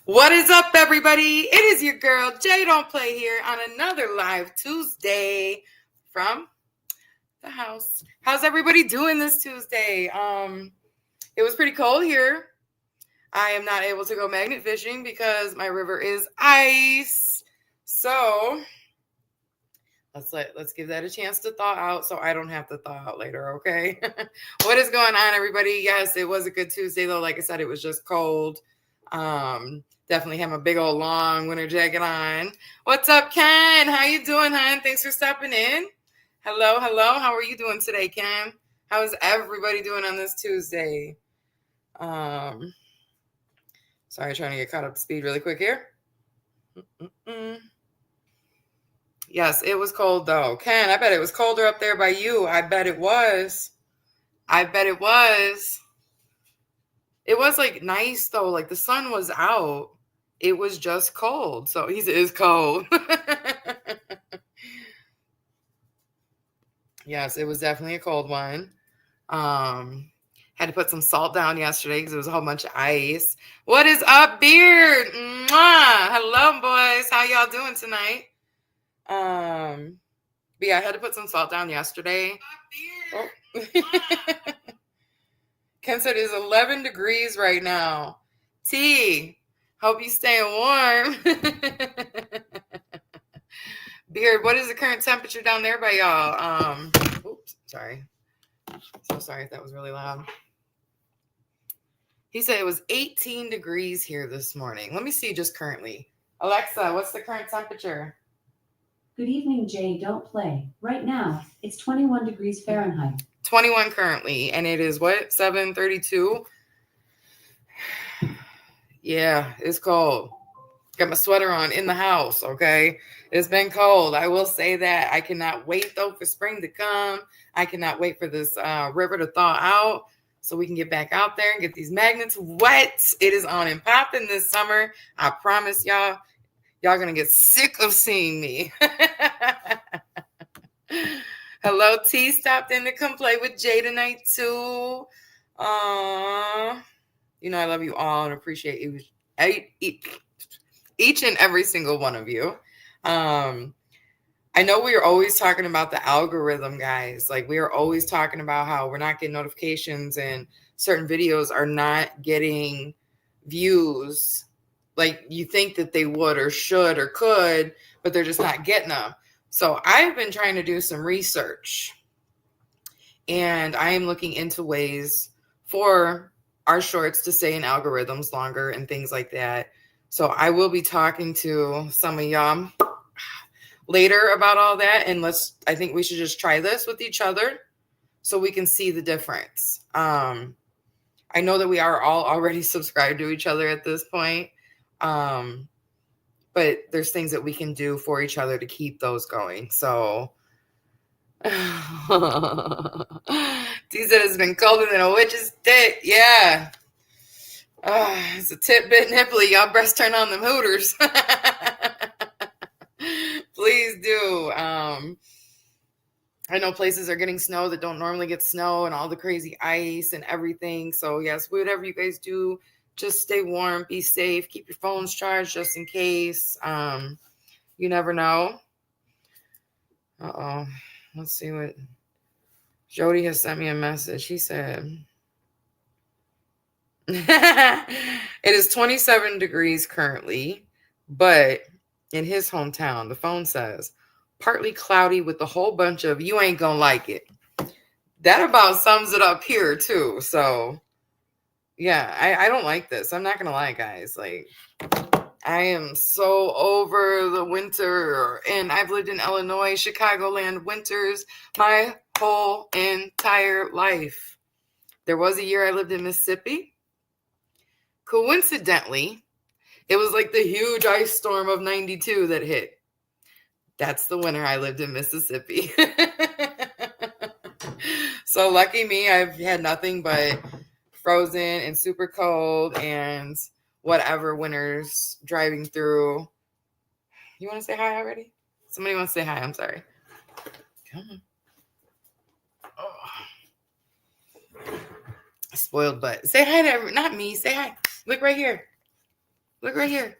What is up, everybody? It is your girl, Jay Don't Play here on another live Tuesday from the house. How's everybody doing this Tuesday? It was pretty cold here. I am not able to go magnet fishing because my river is ice. So let's give that a chance to thaw out so I don't have to thaw out later, okay? What is going on, everybody? Yes, it was a good Tuesday, though. Like I said, it was just cold. Definitely have a big old long winter jacket on. What's up, Ken? How you doing, hon? Thanks for stopping in. Hello. How are you doing today, Ken? How is everybody doing on this Tuesday? Sorry, trying to get caught up to speed really quick here. Yes, it was cold though. Ken, I bet it was colder up there by you. I bet it was. It was like nice though. Like the sun was out. It was just cold. So he said it's cold. Yes, it was definitely a cold one. Had to put some salt down yesterday because it was a whole bunch of ice. What is up, Beard? Mwah! Hello, boys. How y'all doing tonight? But yeah, I had to put some salt down yesterday. Oh. Ken said it's 11 degrees right now. T, hope you staying warm. Beard, what is the current temperature down there by y'all? Oops, sorry. So sorry if that was really loud. He said it was 18 degrees here this morning. Let me see just currently. Alexa, what's the current temperature? Good evening, Jay. Don't play. Right now, it's 21 degrees Fahrenheit. 21 currently, and it is what? 7:32? Yeah, it's cold. Got my sweater on in the house, okay? It's been cold. I will say that. I cannot wait, though, for spring to come. I cannot wait for this river to thaw out so we can get back out there and get these magnets wet. It is on and popping this summer. I promise y'all. Y'all going to get sick of seeing me. Hello, T. Stopped in to come play with Jay tonight, too. You know, I love you all and appreciate you. Each and every single one of you. I know we are always talking about the algorithm, guys. Like, we are always talking about how we're not getting notifications and certain videos are not getting views like you think that they would or should or could, but they're just not getting them. So I've been trying to do some research, and I am looking into ways for our shorts to stay in algorithms longer and things like that. So I will be talking to some of y'all later about all that. And I think we should just try this with each other so we can see the difference. I know that we are all already subscribed to each other at this point. But there's things that we can do for each other to keep those going. So T said it's been colder than a witch's tit. Yeah. It's a tit-bit nipply. Y'all breast turn on them hooters. Please do. I know places are getting snow that don't normally get snow and all the crazy ice and everything. So yes, whatever you guys do, just stay warm, be safe, keep your phones charged just in case. You never know. Uh-oh. Let's see what Jody has sent me a message. She said it is 27 degrees currently, but in his hometown, the phone says partly cloudy with a whole bunch of you ain't gonna like it. That about sums it up here too. So yeah, I don't like this. I'm not gonna lie, guys. Like, I am so over the winter, and I've lived in Illinois, Chicagoland winters my whole entire life. There was a year I lived in Mississippi. Coincidentally, it was like the huge ice storm of 92 that hit. That's the winter I lived in Mississippi. So lucky me, I've had nothing but frozen and super cold and whatever winters driving through. You want to say hi already? Somebody wants to say hi. I'm sorry. Come on. Oh. Spoiled butt. Say hi to everyone. Not me. Say hi. Look right here. Look right here.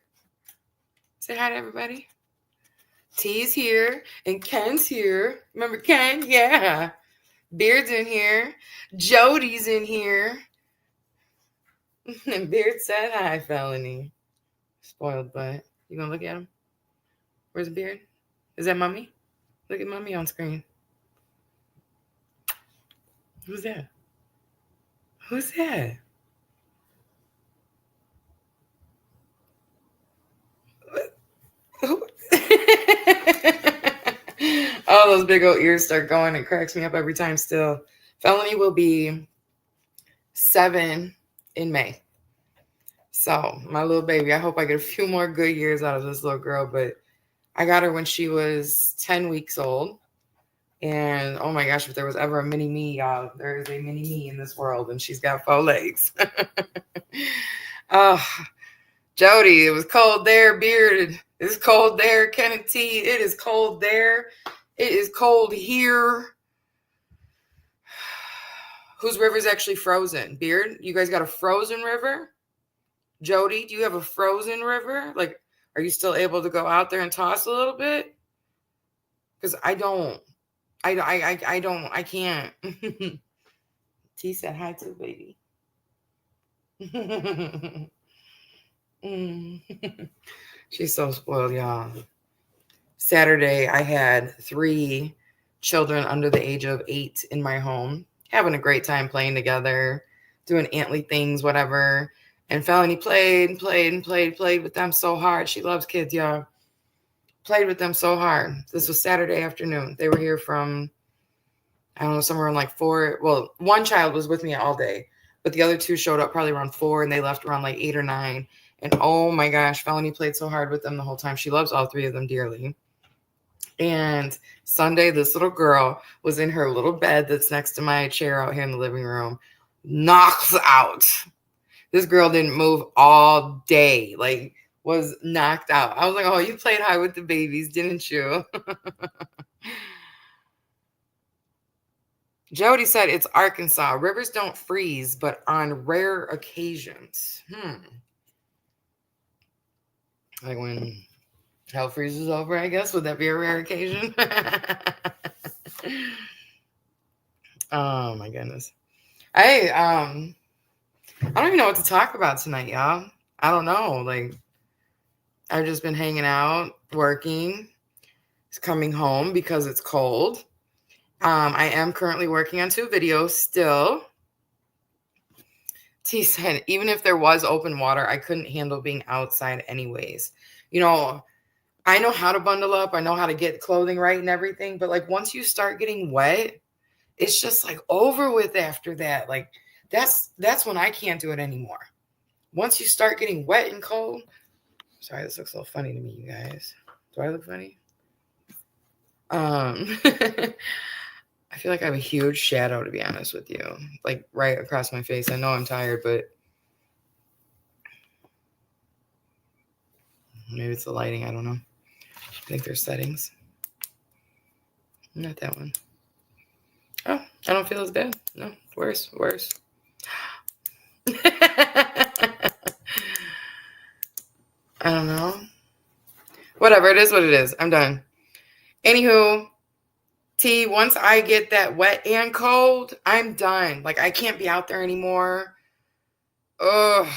Say hi to everybody. T's here and Ken's here. Remember Ken? Yeah. Beard's in here. Jody's in here. And Beard said hi, Felony. Spoiled butt. You gonna look at him? Where's Beard? Is that Mommy? Look at Mommy on screen. Who's that? Who's that? Who? All those big old ears start going. It cracks me up every time still. Felony will be 7 in May. So, my little baby, I hope I get a few more good years out of this little girl. But I got her when she was 10 weeks old. And oh my gosh, if there was ever a mini me, y'all, there is a mini me in this world. And she's got 4 legs. Oh, Jody, it was cold there. Bearded, it's cold there. Ken and T, it is cold there. It is cold here. Whose river is actually frozen? Beard, you guys got a frozen river? Jody, do you have a frozen river? Like, are you still able to go out there and toss a little bit? Because I don't. I can't. T said hi to the baby. She's so spoiled, y'all. Saturday, I had 3 children under the age of 8 in my home, having a great time playing together, doing antly things, whatever. And Felony played with them so hard. She loves kids, y'all. Played with them so hard. This was Saturday afternoon. They were here from, I don't know, somewhere around like 4. Well, one child was with me all day, but the other 2 showed up probably around 4, and they left around like 8 or 9. And oh my gosh, Felony played so hard with them the whole time. She loves all 3 of them dearly. And Sunday, this little girl was in her little bed that's next to my chair out here in the living room, knocks out. This girl didn't move all day, like was knocked out. I was like, oh, you played high with the babies, didn't you? Jody said it's Arkansas. Rivers don't freeze, but on rare occasions. Like when hell freezes over, I guess. Would that be a rare occasion? Oh my goodness. I don't even know what to talk about tonight, y'all. I don't know. Like, I've just been hanging out, working, coming home because it's cold. I am currently working on 2 videos still. T said, even if there was open water, I couldn't handle being outside anyways. You know, I know how to bundle up. I know how to get clothing right and everything. But like once you start getting wet, it's just like over with after that. Like that's when I can't do it anymore. Once you start getting wet and cold. Sorry, this looks a little funny to me, you guys. Do I look funny? I feel like I have a huge shadow, to be honest with you. Like right across my face. I know I'm tired, but maybe it's the lighting. I don't know. I think there's settings. Not that one. Oh, I don't feel as bad. No, worse. I don't know. Whatever, it is what it is. I'm done. Anywho, T, once I get that wet and cold, I'm done. Like, I can't be out there anymore. Ugh.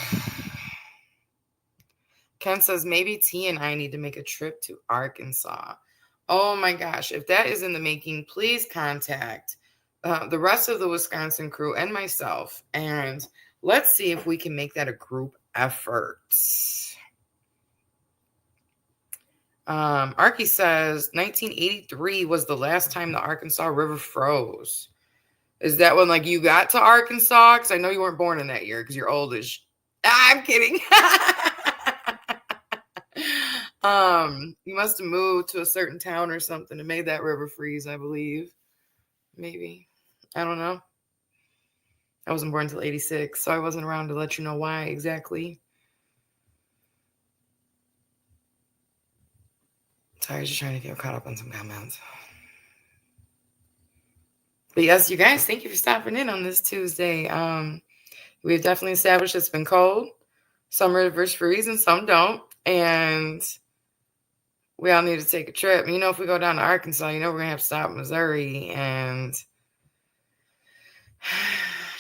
Ken says, maybe T and I need to make a trip to Arkansas. Oh my gosh. If that is in the making, please contact the rest of the Wisconsin crew and myself. And let's see if we can make that a group effort. Arky says 1983 was the last time the Arkansas River froze. Is that when like you got to Arkansas? Because I know you weren't born in that year because you're oldish. I'm kidding. You must have moved to a certain town or something and made that river freeze, I believe. Maybe. I don't know. I wasn't born until 86, so I wasn't around to let you know why exactly. Sorry, just trying to get caught up on some comments. But yes, you guys, thank you for stopping in on this Tuesday. We've definitely established it's been cold. Some rivers freeze and some don't. And we all need to take a trip. You know, if we go down to Arkansas, you know, we're going to have to stop in Missouri and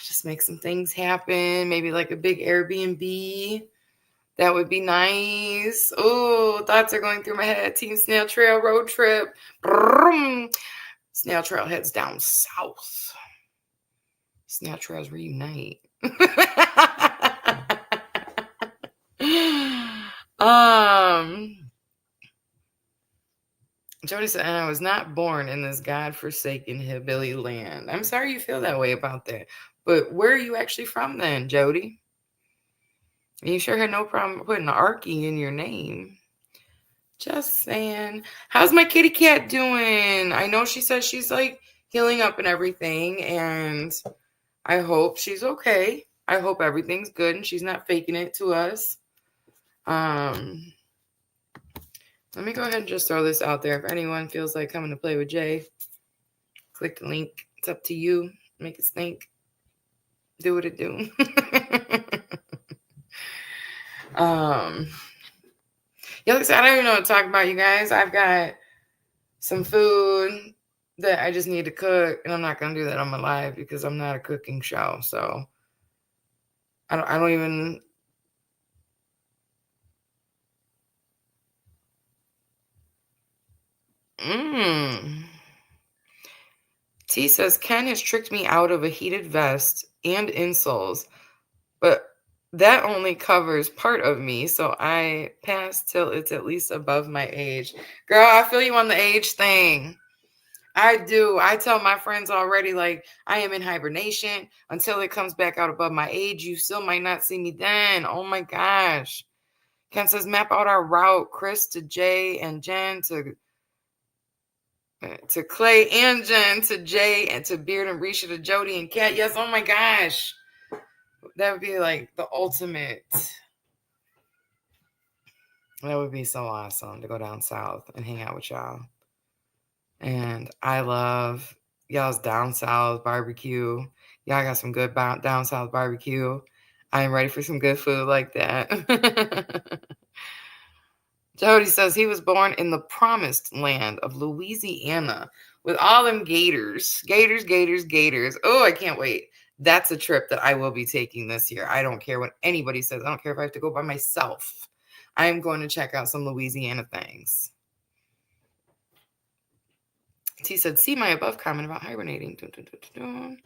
just make some things happen. Maybe like a big Airbnb. That would be nice. Oh, thoughts are going through my head. Team Snail Trail road trip. Brum. Snail Trail heads down south. Snail Trails reunite. Jody said, and I was not born in this godforsaken hillbilly land. I'm sorry you feel that way about that. But where are you actually from then, Jody? And you sure had no problem putting Arky in your name. Just saying. How's my kitty cat doing? I know she says she's like healing up and everything, and I hope she's okay. I hope everything's good and she's not faking it to us. Let me go ahead and just throw this out there. If anyone feels like coming to play with Jay, click the link. It's up to you. Make it stink. Do what it do. Yeah, like I said, I don't even know what to talk about, you guys. I've got some food that I just need to cook, and I'm not gonna do that on my live because I'm not a cooking show. So I don't even. T says Ken has tricked me out of a heated vest and insoles, but that only covers part of me, so I pass till it's at least above my age. Girl, I feel you on the age thing. I do. I tell my friends already, like, I am in hibernation until it comes back out above my age. You still might not see me then. Oh my gosh. Ken says, map out our route, Chris to Jay and Jen to Clay and Jen to Jay and to Beard and Risha to Jody and Kat. Yes, oh my gosh. That would be like the ultimate. That would be so awesome to go down south and hang out with y'all. And I love y'all's down south barbecue. Y'all got some good down south barbecue. I am ready for some good food like that. Jody says he was born in the promised land of Louisiana with all them gators. Gators, gators, gators. Oh, I can't wait. That's a trip that I will be taking this year. I don't care what anybody says. I don't care if I have to go by myself. I am going to check out some Louisiana things. T said, see my above comment about hibernating. Dun, dun, dun, dun, dun.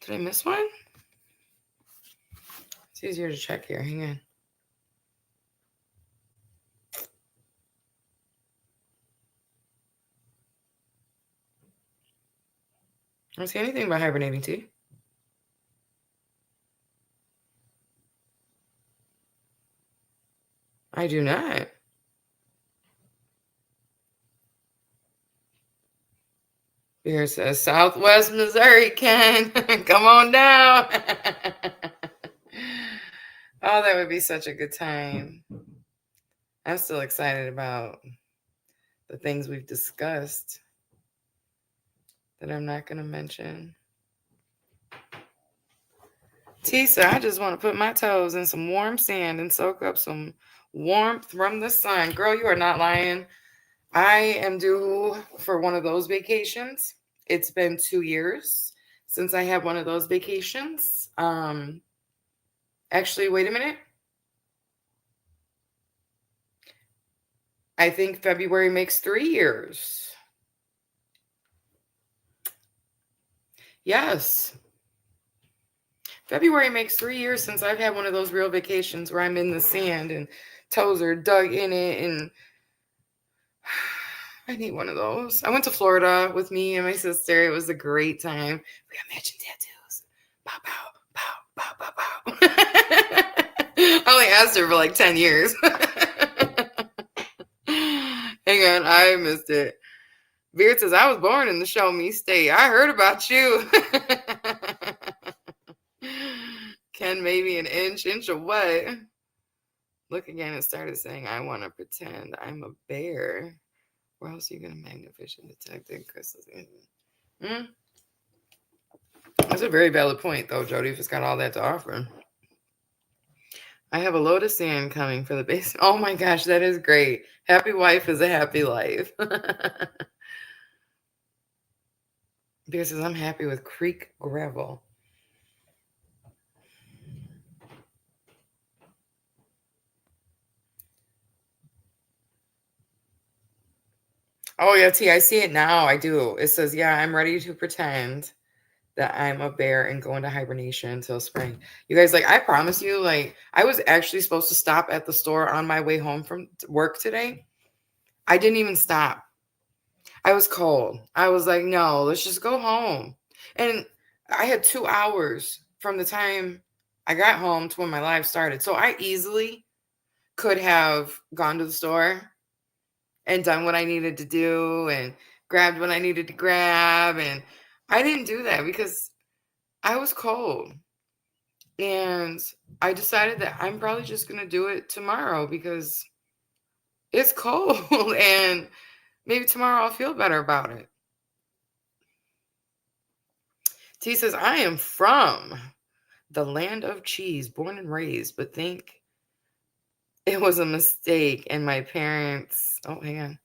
Did I miss one? It's easier to check here. Hang on. I don't see anything about hibernating, T. I do not. Here says Southwest Missouri, Ken. Come on down. Oh, that would be such a good time. I'm still excited about the things we've discussed that I'm not going to mention. Tisa, I just want to put my toes in some warm sand and soak up some warmth from the sun. Girl, you are not lying. I am due for one of those vacations. It's been 2 years since I had one of those vacations. Actually, wait a minute. I think February makes 3 years. Yes. February makes 3 years since I've had one of those real vacations where I'm in the sand and toes are dug in it, and I need one of those. I went to Florida with me and my sister. It was a great time. We got matching tattoos. Pow, pow, pow, pow, pow, pow. I only asked her for like 10 years. Hang on, I missed it. Beard says, I was born in the Show Me State. I heard about you. Ken, maybe an inch of what? Look again, it started saying, I want to pretend I'm a bear. Where else are you going to magnificent detective crystals? That's a very valid point, though, Jody, if it's got all that to offer. I have a load of sand coming for the base. Oh my gosh, that is great. Happy wife is a happy life. Because I'm happy with creek gravel. Oh yeah, T, I see it now. I do. It says, yeah, I'm ready to pretend that I'm a bear and go into hibernation until spring. You guys, like, I promise you, like, I was actually supposed to stop at the store on my way home from work today. I didn't even stop. I was cold. I was like, no, let's just go home. And I had 2 hours from the time I got home to when my live started. So I easily could have gone to the store and done what I needed to do and grabbed what I needed to grab. And I didn't do that because I was cold. And I decided that I'm probably just going to do it tomorrow because it's cold and maybe tomorrow I'll feel better about it. T says, I am from the land of cheese, born and raised, but think it was a mistake. And my parents, oh, hang on,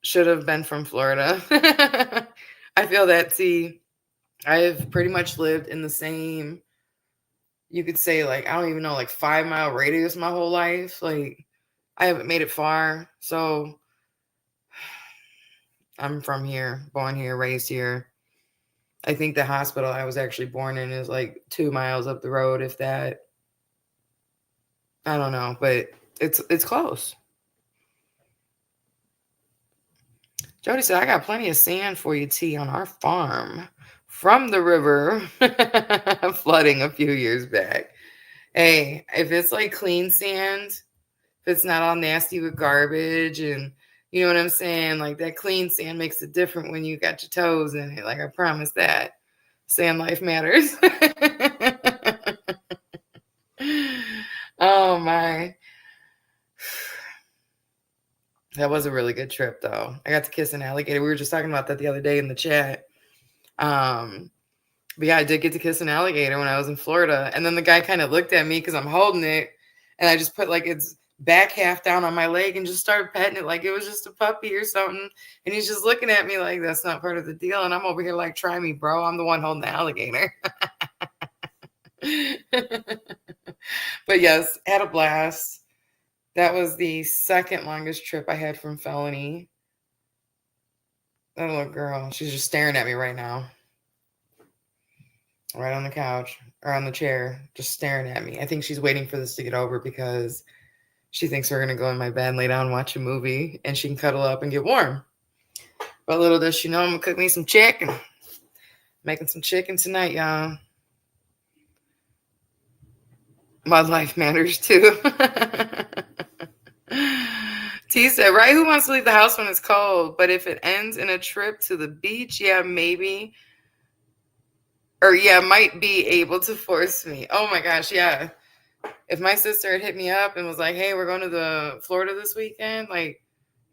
should have been from Florida. I feel that, T. I've pretty much lived in the same, you could say, like, I don't even know, like 5-mile radius my whole life. Like, I haven't made it far. So I'm from here, born here, raised here. I think the hospital I was actually born in is like 2 miles up the road, if that. I don't know, but it's close. Jody said, I got plenty of sand for you, T, on our farm from the river flooding a few years back. Hey, if it's like clean sand, if it's not all nasty with garbage and you know what I'm saying? Like that clean sand makes it different when you got your toes in it. Like I promise that. Sand life matters. Oh my. That was a really good trip though. I got to kiss an alligator. We were just talking about that the other day in the chat. But yeah, I did get to kiss an alligator when I was in Florida. And then the guy kind of looked at me because I'm holding it. And I just put like its back half down on my leg and just started petting it like it was just a puppy or something. And he's just looking at me like that's not part of the deal. And I'm over here like, try me, bro. I'm the one holding the alligator. But yes, had a blast. That was the second longest trip I had from Felony. That little girl, she's just staring at me right now. Right on the couch or on the chair, just staring at me. I think she's waiting for this to get over because she thinks we're going to go in my bed and lay down and watch a movie and she can cuddle up and get warm. But little does she know I'm going to cook me some chicken. Making some chicken tonight, y'all. My life matters too. T said, right, who wants to leave the house when it's cold? But if it ends in a trip to the beach, yeah, maybe. Or yeah, might be able to force me. Oh my gosh, yeah. If my sister had hit me up and was like, hey, we're going to the Florida this weekend, like,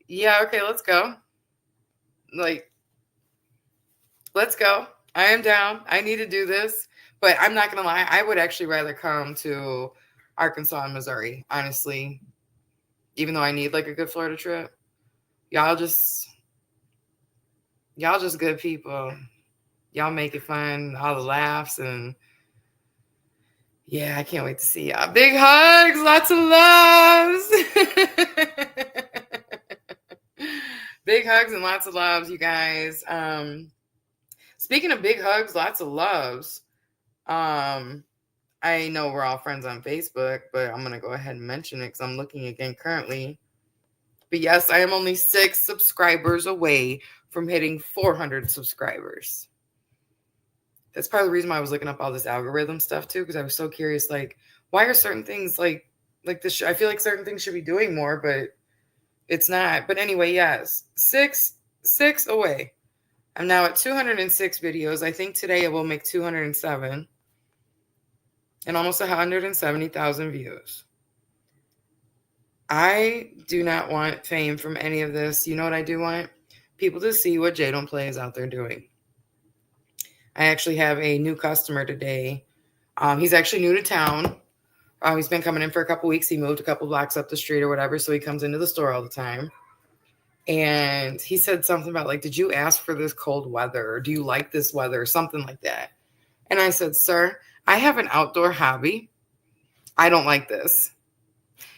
yeah, okay, let's go. Like, let's go. I am down. I need to do this. But I'm not going to lie. I would actually rather come to Arkansas and Missouri, honestly, even though I need like a good Florida trip. Y'all just good people. Y'all make it fun, all the laughs, and yeah, I can't wait to see y'all. Big hugs, lots of loves. Big hugs and lots of loves, you guys. Speaking of big hugs, lots of loves. I know we're all friends on Facebook, but I'm going to go ahead and mention it because I'm looking again currently. But yes, I am only 6 subscribers away from hitting 400 subscribers. That's part of the reason why I was looking up all this algorithm stuff too, because I was so curious, like, why are certain things like this? I feel like certain things should be doing more, but it's not. But anyway, yes, six away. I'm now at 206 videos. I think today it will make 207 and almost 170,000 views. I do not want fame from any of this. You know what I do want? People to see what Jay Don't Play is out there doing. I actually have a new customer today. He's actually new to town. He's been coming in for a couple weeks. He moved a couple blocks up the street or whatever, so he comes into the store all the time. And he said something about like, did you ask for this cold weather? Or do you like this weather? Or something like that. And I said, sir, I have an outdoor hobby. I don't like this.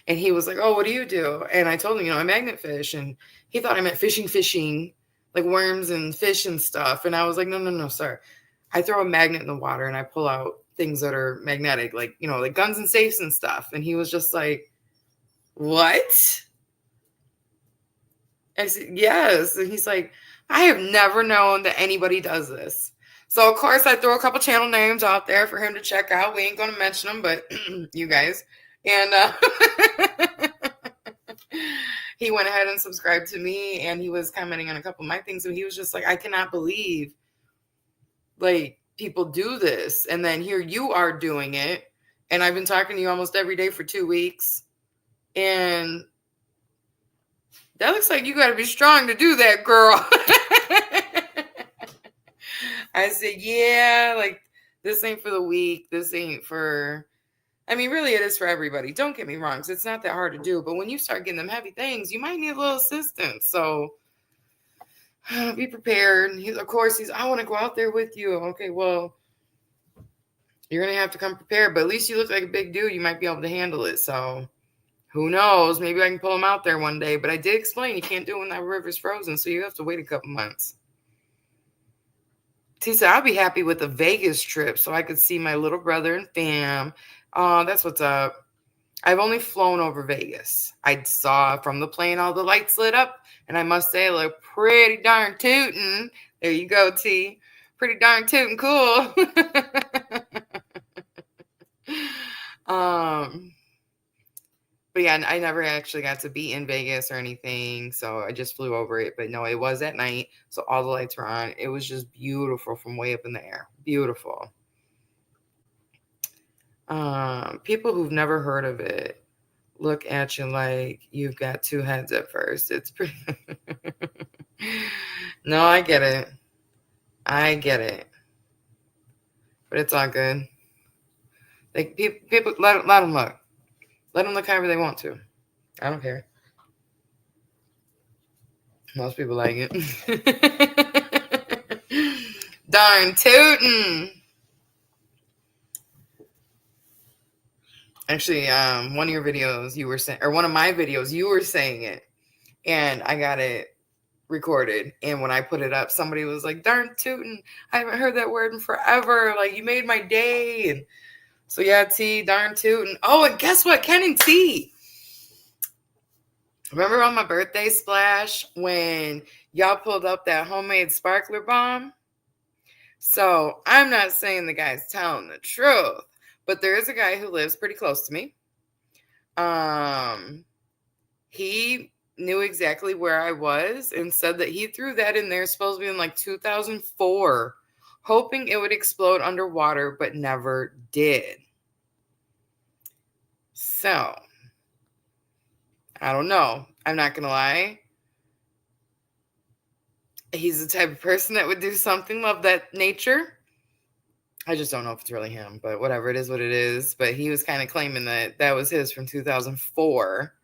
And he was like, oh, what do you do? And I told him, I magnet fish. And he thought I meant fishing, like worms and fish and stuff. And I was like, no, sir. I throw a magnet in the water and I pull out things that are magnetic, like, like guns and safes and stuff. And he was just like, what? I said, yes. And he's like, I have never known that anybody does this. So, of course, I throw a couple channel names out there for him to check out. We ain't going to mention them, but you guys. And he went ahead and subscribed to me, and he was commenting on a couple of my things. So he was just like, I cannot believe, like, people do this. And then here you are doing it. And I've been talking to you almost every day for 2 weeks. And that looks like you got to be strong to do that, girl. I said, yeah, like, this ain't for the weak. This ain't for, I mean, really it is for everybody. Don't get me wrong. It's not that hard to do. But when you start getting them heavy things, you might need a little assistance. So be prepared. Of course, I want to go out there with you. Okay, well, you're going to have to come prepared. But at least you look like a big dude. You might be able to handle it. So who knows? Maybe I can pull him out there one day. But I did explain you can't do it when that river's frozen. So you have to wait a couple months. He said, I'll be happy with a Vegas trip so I could see my little brother and fam. Oh, that's what's up. I've only flown over Vegas. I saw from the plane all the lights lit up. And I must say, look pretty darn tootin'. There you go, T. Pretty darn tootin' cool. But yeah, I never actually got to be in Vegas or anything, so I just flew over it. But no, it was at night, so all the lights were on. It was just beautiful from way up in the air. Beautiful. People who've never heard of it look at you like you've got two heads at first. It's pretty... No, I get it. But it's all good. Like, people let them look. Let them look however they want to. I don't care. Most people like it. Darn tootin'. Actually, one of your videos you were saying, or one of my videos, you were saying it. And I got it recorded. And when I put it up, somebody was like, darn tootin'. I haven't heard that word in forever. Like, you made my day. And so yeah, T, darn tootin'. Oh, and guess what? Ken and T. Remember on my birthday splash when y'all pulled up that homemade sparkler bomb? So I'm not saying the guy's telling the truth, but there is a guy who lives pretty close to me. He knew exactly where I was and said that he threw that in there, supposed to be in like 2004, hoping it would explode underwater, but never did. So I don't know. I'm not going to lie. He's the type of person that would do something of that nature. I just don't know if it's really him, but whatever, it is what it is. But he was kind of claiming that that was his from 2004,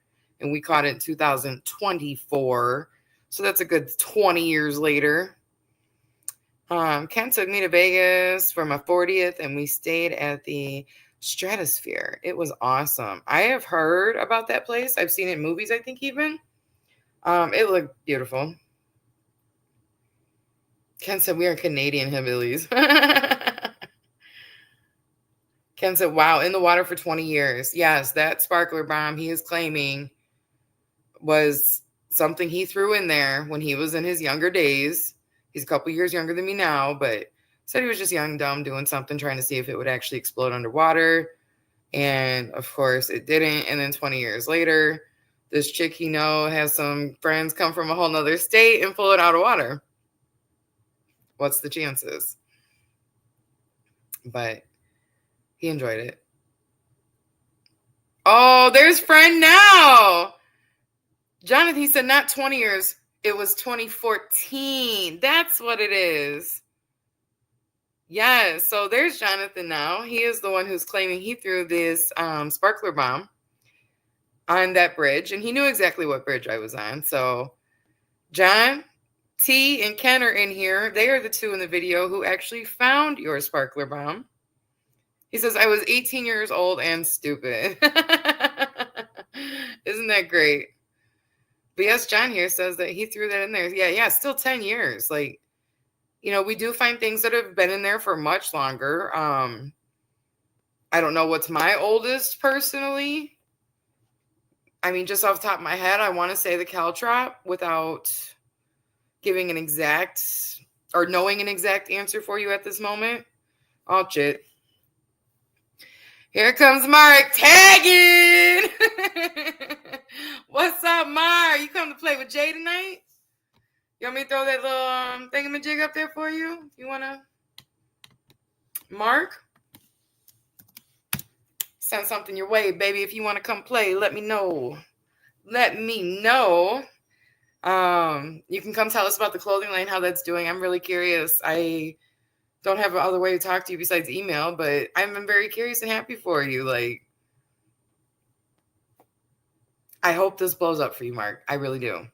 and we caught it in 2024. So that's a good 20 years later. Ken took me to Vegas for my 40th, and we stayed at the Stratosphere. It was awesome. I have heard about that place. I've seen it in movies, I think, even. It looked beautiful. Ken said we are Canadian hillbillies. Ken said, wow, in the water for 20 years. Yes, that sparkler bomb he is claiming was something he threw in there when he was in his younger days. He's a couple years younger than me now, but said he was just young, dumb, doing something, trying to see if it would actually explode underwater. And of course it didn't. And then 20 years later, this chick he has some friends come from a whole nother state and pull it out of water. What's the chances? But he enjoyed it. Oh, there's friend now. Jonathan, he said not 20 years. It was 2014. That's what it is. Yeah, so there's Jonathan now. He is the one who's claiming he threw this sparkler bomb on that bridge, and he knew exactly what bridge I was on. So John, T, and Ken are in here. They are the two in the video who actually found your sparkler bomb. He says, I was 18 years old and stupid. Isn't that great? But yes, John here says that he threw that in there. Yeah, still 10 years. Like, we do find things that have been in there for much longer. I don't know what's my oldest personally. I mean, just off the top of my head, I want to say the caltrop without giving an exact or knowing an exact answer for you at this moment. Oh, shit. Here comes Mark tagging. What's up, Mark? You come to play with Jay tonight? You want me to throw that little thingamajig up there for you? You want to? Mark? Send something your way, baby. If you want to come play, let me know. Let me know. You can come tell us about the clothing line, how that's doing. I'm really curious. I don't have other way to talk to you besides email, but I'm very curious and happy for you. Like, I hope this blows up for you, Mark. I really do.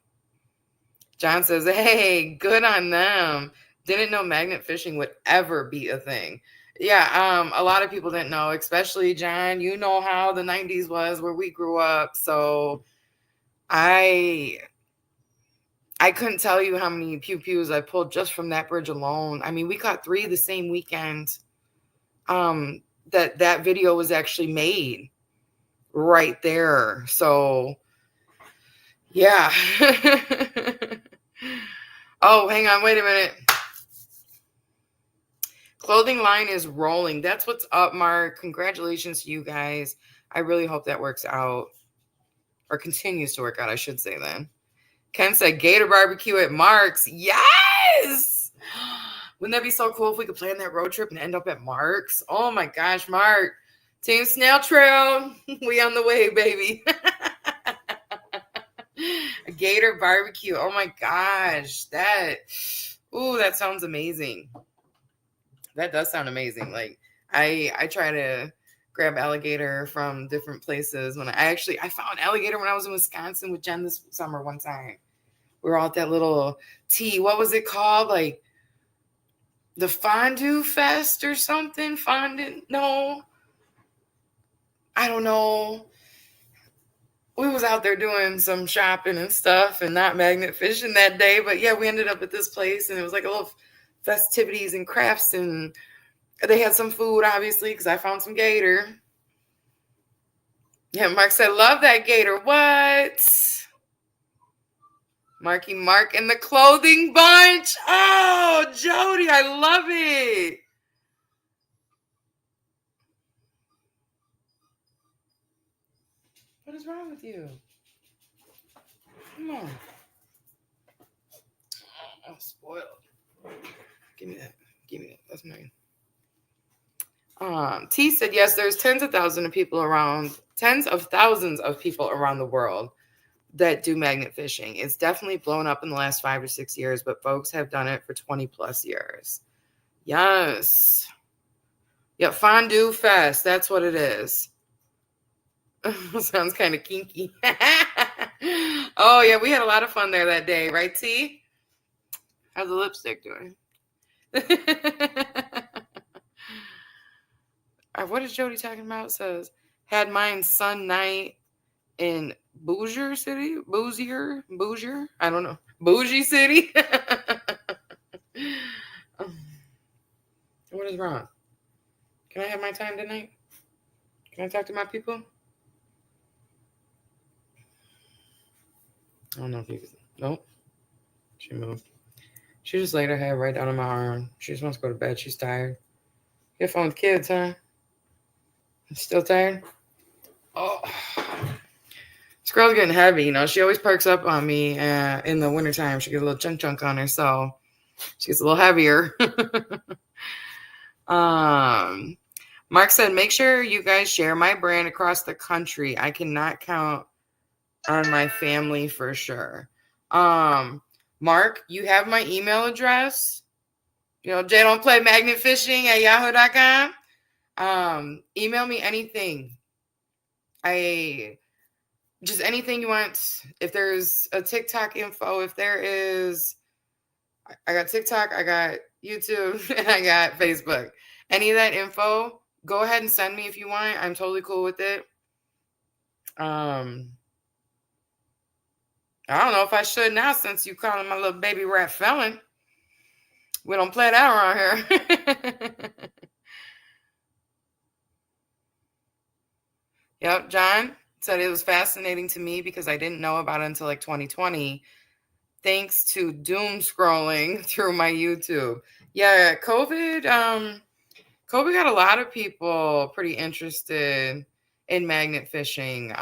John says, hey, good on them. Didn't know magnet fishing would ever be a thing. Yeah, a lot of people didn't know, especially John. You know how the 90s was where we grew up. So I couldn't tell you how many pew-pews I pulled just from that bridge alone. I mean, we caught 3 the same weekend that video was actually made right there. So, yeah. Oh, hang on. Wait a minute. Clothing line is rolling. That's what's up, Mark. Congratulations to you guys. I really hope that works out or continues to work out, I should say then. Ken said Gator Barbecue at Mark's. Yes! Wouldn't that be so cool if we could plan that road trip and end up at Mark's? Oh my gosh, Mark. Team Snail Trail, we on the way, baby. A Gator Barbecue. Oh my gosh. That sounds amazing. That does sound amazing. Like, I try to grab alligator from different places. I found alligator when I was in Wisconsin with Jen this summer one time. We were all at that little what was it called? Like the Fondue Fest or something? Fondant? No. I don't know. We was out there doing some shopping and stuff and not magnet fishing that day. But yeah, we ended up at this place and it was like a little festivities and crafts, and they had some food, obviously, because I found some gator. Yeah, Mark said, love that gator. What? Marky Mark and the clothing bunch. Oh, Jody, I love it. What is wrong with you? Come on. I'm spoiled. Give me that. That's mine. T said, yes, there's tens of thousands of people around the world that do magnet fishing. It's definitely blown up in the last 5 or 6 years, but folks have done it for 20 plus years. Yes. Yeah, Fondue Fest. That's what it is. Sounds kind of kinky. Oh, yeah, we had a lot of fun there that day, right, T? How's the lipstick doing? What is Jody talking about? It says, had mine Sun night in Bougie City? Bougier? I don't know. Bougie City? What is wrong? Can I have my time tonight? Can I talk to my people? I don't know if you can. Nope. She moved. She just laid her head right down on my arm. She just wants to go to bed. She's tired. You have fun with kids, huh? Still tired? Oh. This girl's getting heavy. She always perks up on me in the wintertime. She gets a little chunk on her, so she gets a little heavier. Mark said, make sure you guys share my brand across the country. I cannot count on my family for sure. Mark, you have my email address. Jay don't play magnet fishing at yahoo.com. Email me anything. Just anything you want. If there's a TikTok info, if there is, I got TikTok, I got YouTube, and I got Facebook. Any of that info, go ahead and send me if you want. I'm totally cool with it. I don't know if I should now since you calling my little baby rat felon. We don't play that around here. Yep, John said it was fascinating to me because I didn't know about it until like 2020, thanks to doom scrolling through my YouTube. Yeah, COVID got a lot of people pretty interested in magnet fishing.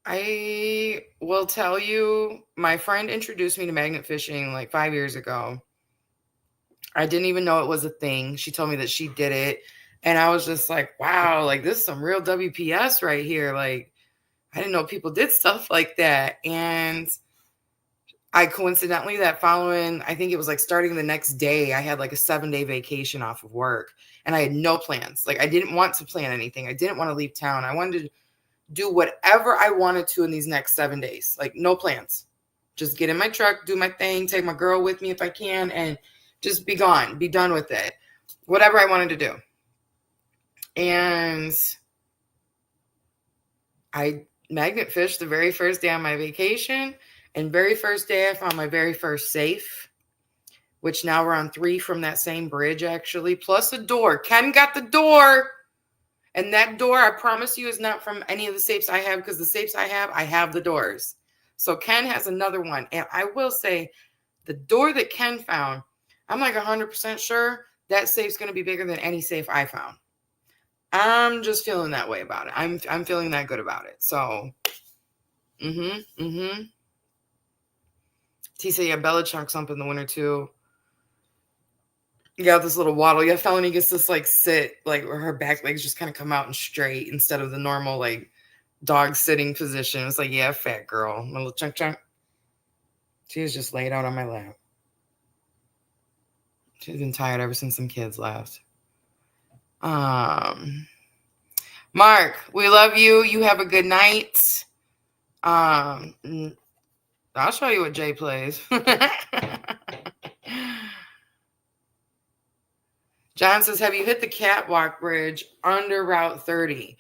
I will tell you, my friend introduced me to magnet fishing like 5 years ago. I didn't even know it was a thing. She told me that she did it. And I was just like, wow, like this is some real WPS right here. Like, I didn't know people did stuff like that. And I coincidentally, that following, I think it was like starting the next day, I had like a 7-day vacation off of work and I had no plans. Like, I didn't want to plan anything. I didn't want to leave town. I wanted to do whatever I wanted to in these next 7 days. Like, no plans. Just get in my truck, do my thing, take my girl with me if I can, and just be gone, be done with it. Whatever I wanted to do. And I magnet fished the very first day on my vacation. And very first day I found my very first safe, which now we're on 3 from that same bridge, actually, plus a door. Ken got the door. And that door, I promise you, is not from any of the safes I have, because the safes I have the doors. So Ken has another one. And I will say, the door that Ken found, I'm like 100% sure that safe's going to be bigger than any safe I found. I'm just feeling that way about it. I'm feeling that good about it. So, T said, yeah, Bella chunks up in the winter too. You got this little waddle. Yeah, Felony gets this like sit, like where her back legs just kind of come out and straight instead of the normal like dog sitting position. It's like, yeah, fat girl, my little chunk. She was just laid out on my lap. She's been tired ever since some kids left. Mark, we love you. You have a good night. I'll show you what Jay plays. John says, have you hit the catwalk bridge under Route 30?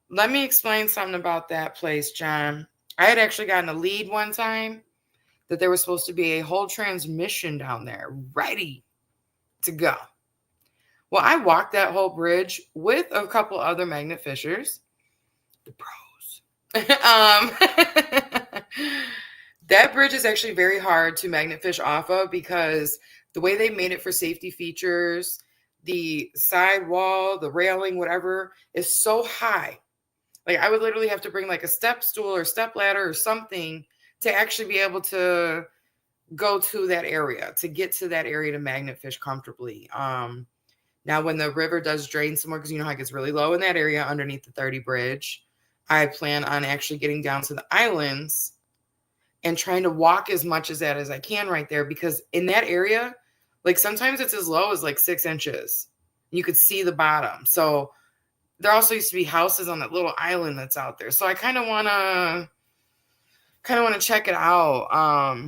Let me explain something about that place, John. I had actually gotten a lead one time that there was supposed to be a whole transmission down there ready to go. Well, I walked that whole bridge with a couple other magnet fishers, the pros. That bridge is actually very hard to magnet fish off of because the way they made it for safety features, the side wall, the railing, whatever, is so high. Like, I would literally have to bring like a step stool or step ladder or something to actually be able to go to that area, to get to that area to magnet fish comfortably. Now, when the river does drain somewhere, because you know how it gets really low in that area underneath the 30 bridge, I plan on actually getting down to the islands and trying to walk as much as that as I can right there, because in that area, like sometimes it's as low as like 6 inches. You could see the bottom. So there also used to be houses on that little island that's out there. So I kind of want to check it out.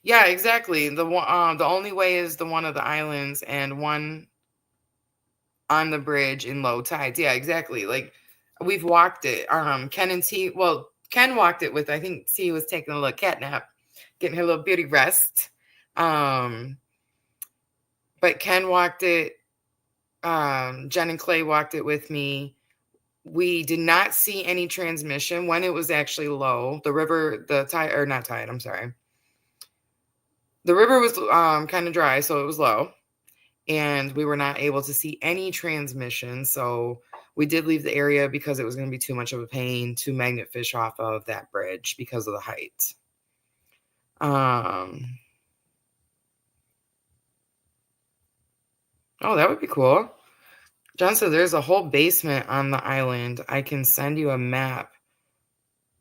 Yeah, exactly. The only way is the one of the islands and one on the bridge in low tides. Yeah, exactly. Like, we've walked it. Ken and T. Well, Ken walked it with, I think T was taking a little cat nap, getting her little beauty rest. But Ken walked it. Jen and Clay walked it with me. We did not see any transmission when it was actually low. The river, the tide, or not tide, I'm sorry. The river was kind of dry, so it was low. And we were not able to see any transmission. So we did leave the area because it was going to be too much of a pain to magnet fish off of that bridge because of the height. Oh, that would be cool. John said there's a whole basement on the island. I can send you a map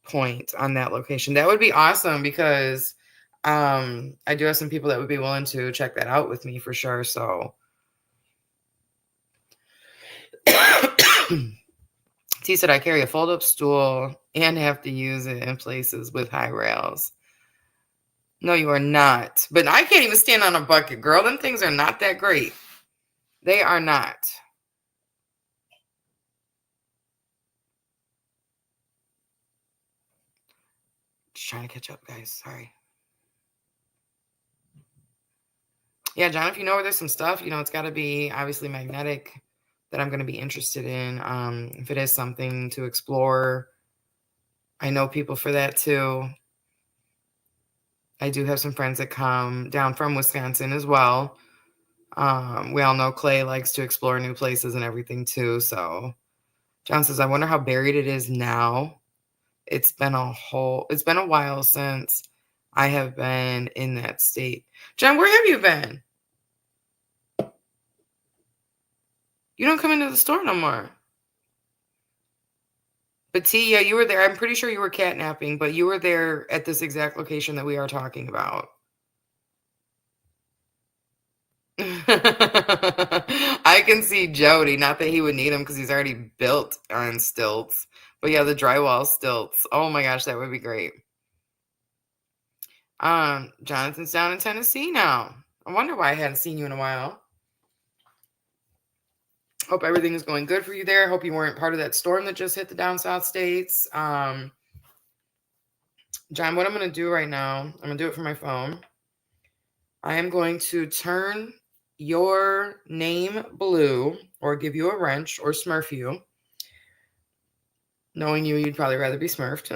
point on that location. That would be awesome because I do have some people that would be willing to check that out with me for sure. So T said I carry a fold-up stool and have to use it in places with high rails. No, you are not. But I can't even stand on a bucket, girl. Them things are not that great. They are not. Just trying to catch up, guys. Sorry. Yeah, John, if you know where there's some stuff, it's got to be obviously magnetic that I'm going to be interested in. If it is something to explore, I know people for that too. I do have some friends that come down from Wisconsin as well. We all know Clay likes to explore new places and everything too. So John says, I wonder how buried it is now. It's been a while since I have been in that state. John, where have you been? You don't come into the store no more. But T, yeah, you were there. I'm pretty sure you were catnapping, but you were there at this exact location that we are talking about. I can see Jody. Not that he would need him because he's already built on stilts. But yeah, the drywall stilts. Oh my gosh, that would be great. Jonathan's down in Tennessee now. I wonder why I hadn't seen you in a while. Hope everything is going good for you there. Hope you weren't part of that storm that just hit the down south states. John, what I'm going to do right now, I'm going to do it from my phone. I am going to turn your name blue or give you a wrench or smurf you. Knowing you, you'd probably rather be smurfed.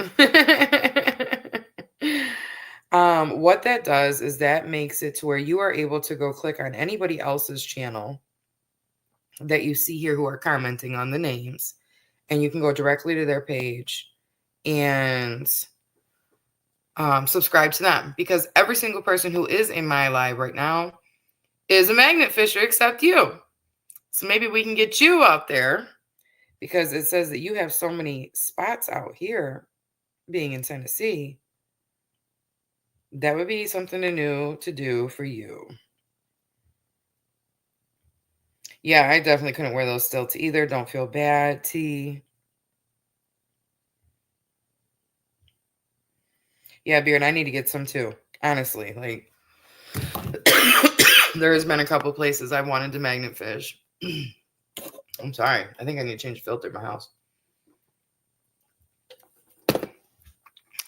What that does is that makes it to where you are able to go click on anybody else's channel that you see here who are commenting on the names, and you can go directly to their page and subscribe to them, because every single person who is in my live right now is a magnet fisher except you. So maybe we can get you out there, because it says that you have so many spots out here being in Tennessee. That would be something new to do for you. Yeah, I definitely couldn't wear those stilts either. Don't feel bad, T. Yeah, Beard, I need to get some too. Honestly, like there has been a couple places I've wanted to magnet fish. I'm sorry. I think I need to change the filter in my house.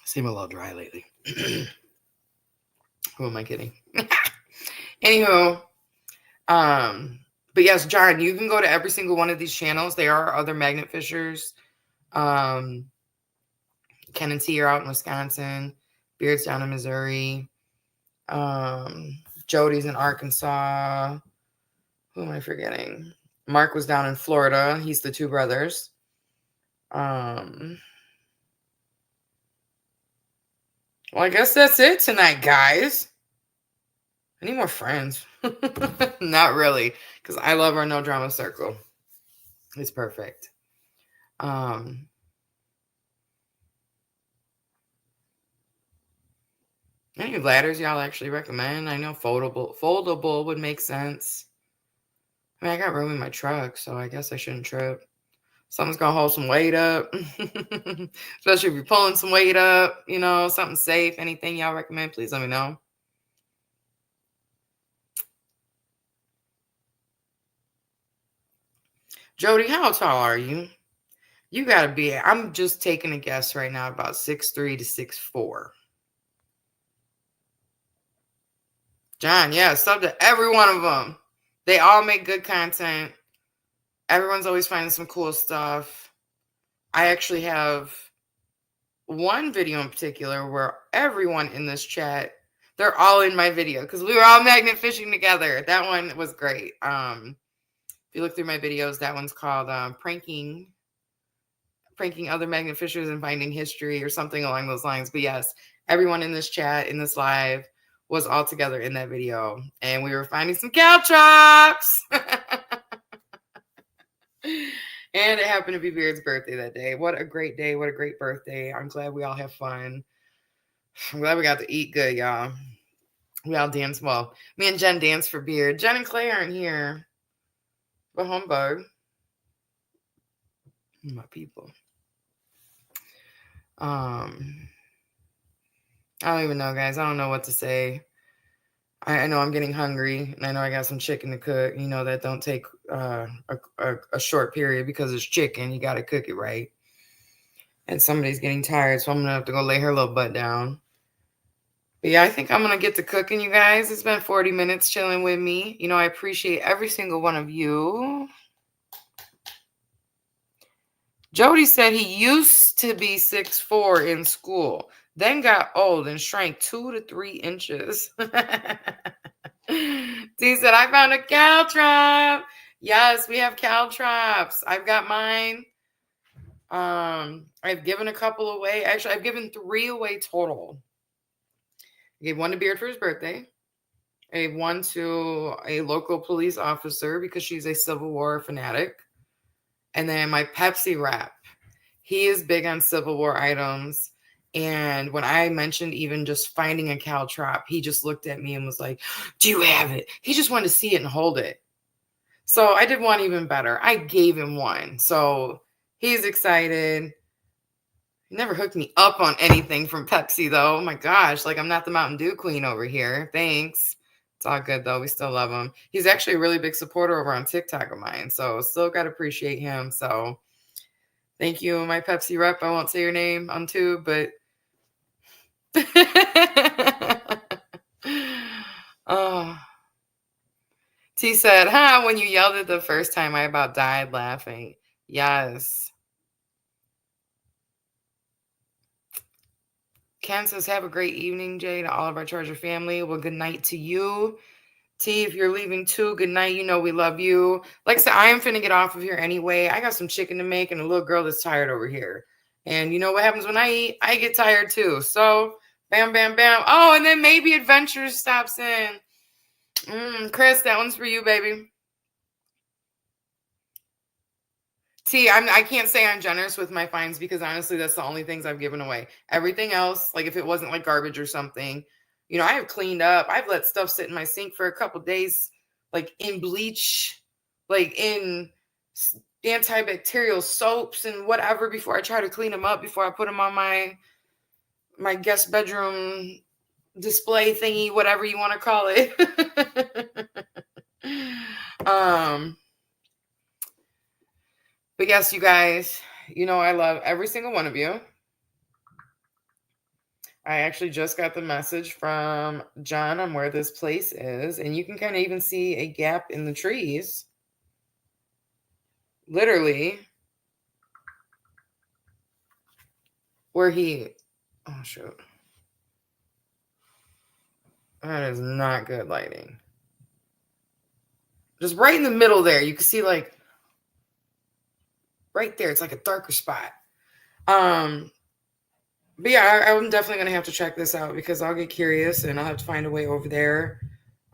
Seem a little dry lately. Who am I kidding? Anywho, but yes, John, you can go to every single one of these channels. There are other magnet fishers. Ken and T are out in Wisconsin. Beard's down in Missouri. Jody's in Arkansas. Who am I forgetting? Mark was down in Florida. He's the two brothers. Well, I guess that's it tonight, guys. I need more friends. Not really, because I love our no drama circle. It's perfect. Any ladders y'all actually recommend? I know foldable would make sense. I mean, I got room in my truck, so I guess I shouldn't trip. Something's gonna hold some weight up. Especially if you're pulling some weight up, something safe. Anything y'all recommend, please let me know. Jody, how tall are you? You gotta be, I'm just taking a guess right now, about 6'3" to 6'4". John, yeah, sub to every one of them. They all make good content. Everyone's always finding some cool stuff. I actually have one video in particular where everyone in this chat, they're all in my video because we were all magnet fishing together. That one was great. If you look through my videos, that one's called pranking other magnet fishers and finding history or something along those lines. But yes, everyone in this chat, in this live, was all together in that video, and we were finding some caltrops. And it happened to be Beard's birthday that day. What a great day. What a great birthday. I'm glad we all have fun. I'm glad we got to eat good, y'all. We all danced well. Me and Jen danced for Beard. Jen and Clay aren't here. But humbug. My people. I don't even know, guys. I don't know what to say. I know I'm getting hungry, and I know I got some chicken to cook. You know that don't take a short period because it's chicken. You got to cook it right. And somebody's getting tired, so I'm gonna have to go lay her little butt down. But yeah, I think I'm gonna get to cooking, you guys. It's been 40 minutes chilling with me. You know, I appreciate every single one of you. Jody said he used to be 6'4" in school, then got old and shrank 2 to 3 inches. He said, I found a caltrop. Yes, we have caltrops. I've got mine. I've given a couple away. Actually, I've given 3 away total. I gave one to Beard for his birthday. I gave one to a local police officer because she's a Civil War fanatic. And then my Pepsi rep. He is big on Civil War items. And when I mentioned even just finding a caltrop, he just looked at me and was like, do you have it? He just wanted to see it and hold it. So I did one even better. I gave him one. So he's excited. He never hooked me up on anything from Pepsi, though. Oh, my gosh. Like, I'm not the Mountain Dew queen over here. Thanks. It's all good, though. We still love him. He's actually a really big supporter over on TikTok of mine. So still got to appreciate him. So thank you, my Pepsi rep. I won't say your name on tube, but oh. T said, when you yelled it the first time, I about died laughing. Yes. Ken says, have a great evening, Jay, to all of our Charger family. Well, good night to you. T, if you're leaving too, good night. You know we love you. Like I said, I am finna get off of here anyway. I got some chicken to make and a little girl that's tired over here. And you know what happens when I eat? I get tired too. So, bam, bam, bam. Oh, and then maybe Adventures stops in. Chris, that one's for you, baby. T, I can't say I'm generous with my fines because honestly, that's the only things I've given away. Everything else, like if it wasn't like garbage or something, you know, I have cleaned up. I've let stuff sit in my sink for a couple days, like in bleach, like in antibacterial soaps and whatever before I try to clean them up, before I put them on my guest bedroom display thingy, whatever you want to call it. But yes, you guys, you know I love every single one of you. I actually just got the message from John on where this place is, and you can kind of even see a gap in the trees. Literally. Where he... Oh, shoot. That is not good lighting. Just right in the middle there, you can see like... Right there, it's like a darker spot. But yeah, I'm definitely going to have to check this out because I'll get curious and I'll have to find a way over there.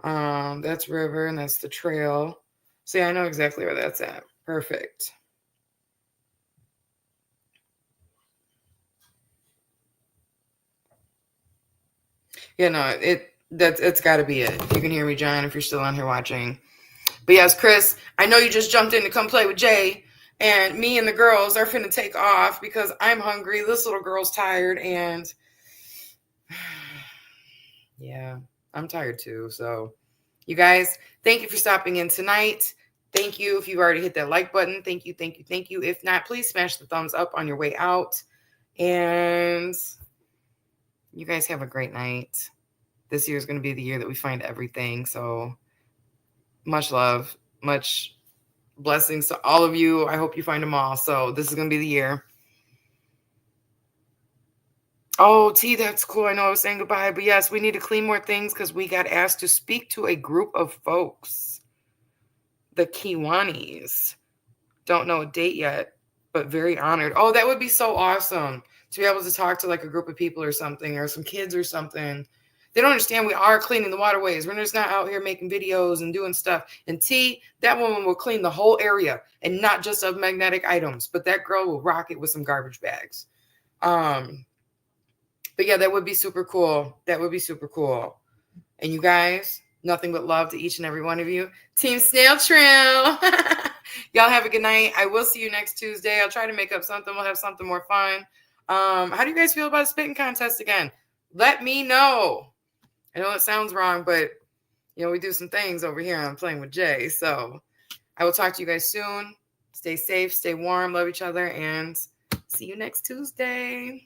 That's river and that's the trail. So yeah, I know exactly where that's at. Perfect. Yeah, no, it's got to be it. If you can hear me, John, if you're still on here watching. But yes, Chris, I know you just jumped in to come play with Jay. And me and the girls are finna take off because I'm hungry. This little girl's tired. And yeah, I'm tired too. So you guys, thank you for stopping in tonight. Thank you if you've already hit that like button. Thank you, thank you, thank you. If not, please smash the thumbs up on your way out. And you guys have a great night. This year is going to be the year that we find everything. So much love, much blessings to all of you. I hope you find them all. So this is going to be the year. Oh, T, that's cool. I know I was saying goodbye, but yes, we need to clean more things because we got asked to speak to a group of folks. The Kiwanis. Don't know a date yet, but very honored. Oh, that would be so awesome to be able to talk to like a group of people or something, or some kids or something. They don't understand we are cleaning the waterways. We're just not out here making videos and doing stuff. And T, that woman will clean the whole area and not just of magnetic items, but that girl will rock it with some garbage bags. But yeah, that would be super cool. That would be super cool. And you guys, nothing but love to each and every one of you. Team Snail Trail. Y'all have a good night. I will see you next Tuesday. I'll try to make up something. We'll have something more fun. How do you guys feel about the spitting contest again? Let me know. I know it sounds wrong, but we do some things over here on Playin With Jay. So I will talk to you guys soon. Stay safe, stay warm, love each other, and see you next Tuesday.